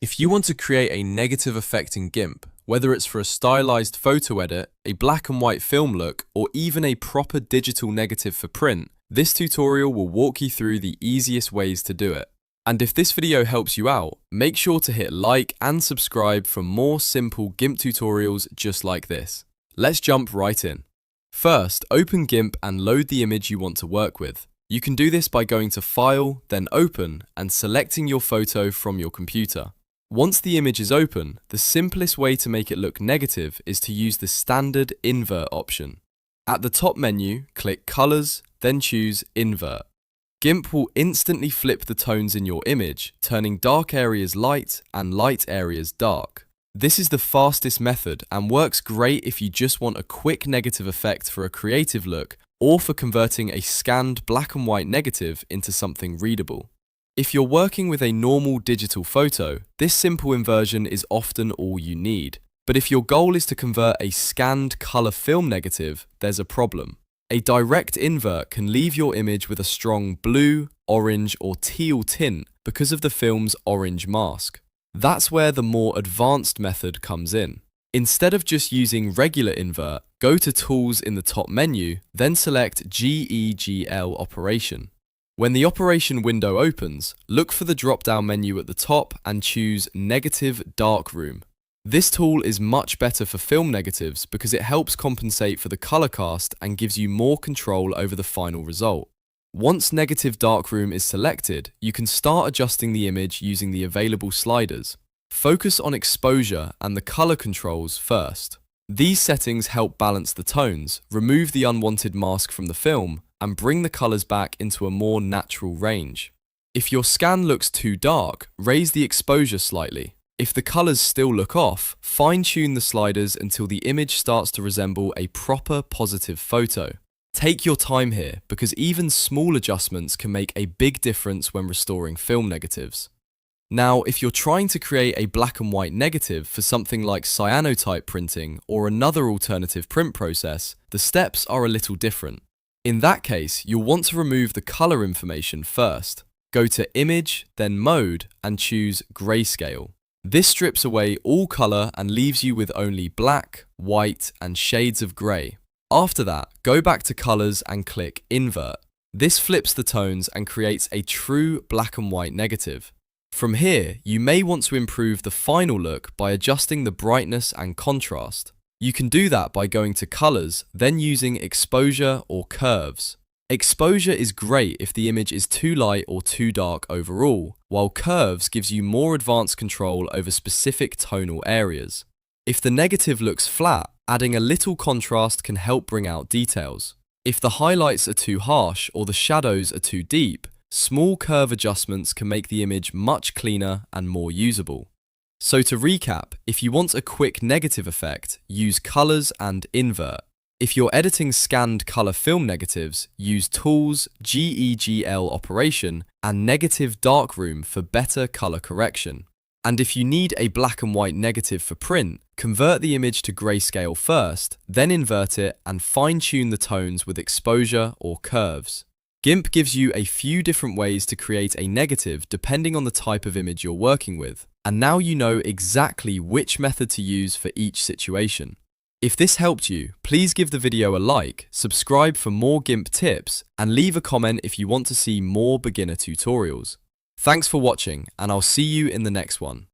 If you want to create a negative effect in GIMP, whether it's for a stylized photo edit, a black and white film look, or even a proper digital negative for print, this tutorial will walk you through the easiest ways to do it. And if this video helps you out, make sure to hit like and subscribe for more simple GIMP tutorials just like this. Let's jump right in. First, open GIMP and load the image you want to work with. You can do this by going to File, then Open, and selecting your photo from your computer. Once the image is open, the simplest way to make it look negative is to use the standard Invert option. At the top menu, click Colors, then choose Invert. GIMP will instantly flip the tones in your image, turning dark areas light and light areas dark. This is the fastest method and works great if you just want a quick negative effect for a creative look or for converting a scanned black and white negative into something readable. If you're working with a normal digital photo, this simple inversion is often all you need. But if your goal is to convert a scanned color film negative, there's a problem. A direct invert can leave your image with a strong blue, orange, or teal tint because of the film's orange mask. That's where the more advanced method comes in. Instead of just using regular invert, go to Tools in the top menu, then select GEGL operation. When the operation window opens, look for the drop-down menu at the top and choose Negative Darkroom. This tool is much better for film negatives because it helps compensate for the color cast and gives you more control over the final result. Once Negative Darkroom is selected, you can start adjusting the image using the available sliders. Focus on exposure and the color controls first. These settings help balance the tones, remove the unwanted mask from the film, and bring the colors back into a more natural range. If your scan looks too dark, raise the exposure slightly. If the colors still look off, fine-tune the sliders until the image starts to resemble a proper positive photo. Take your time here because even small adjustments can make a big difference when restoring film negatives. Now, if you're trying to create a black and white negative for something like cyanotype printing or another alternative print process, the steps are a little different. In that case, you'll want to remove the color information first. Go to Image, then Mode, and choose Grayscale. This strips away all color and leaves you with only black, white, and shades of gray. After that, go back to Colors and click Invert. This flips the tones and creates a true black and white negative. From here, you may want to improve the final look by adjusting the brightness and contrast. You can do that by going to Colors, then using Exposure or Curves. Exposure is great if the image is too light or too dark overall, while Curves gives you more advanced control over specific tonal areas. If the negative looks flat, adding a little contrast can help bring out details. If the highlights are too harsh or the shadows are too deep, small curve adjustments can make the image much cleaner and more usable. So to recap, if you want a quick negative effect, use Colors and Invert. If you're editing scanned color film negatives, use Tools, GEGL operation, and Negative Darkroom for better color correction. And if you need a black and white negative for print, convert the image to grayscale first, then invert it and fine-tune the tones with exposure or curves. GIMP gives you a few different ways to create a negative depending on the type of image you're working with, and now you know exactly which method to use for each situation. If this helped you, please give the video a like, subscribe for more GIMP tips, and leave a comment if you want to see more beginner tutorials. Thanks for watching, and I'll see you in the next one.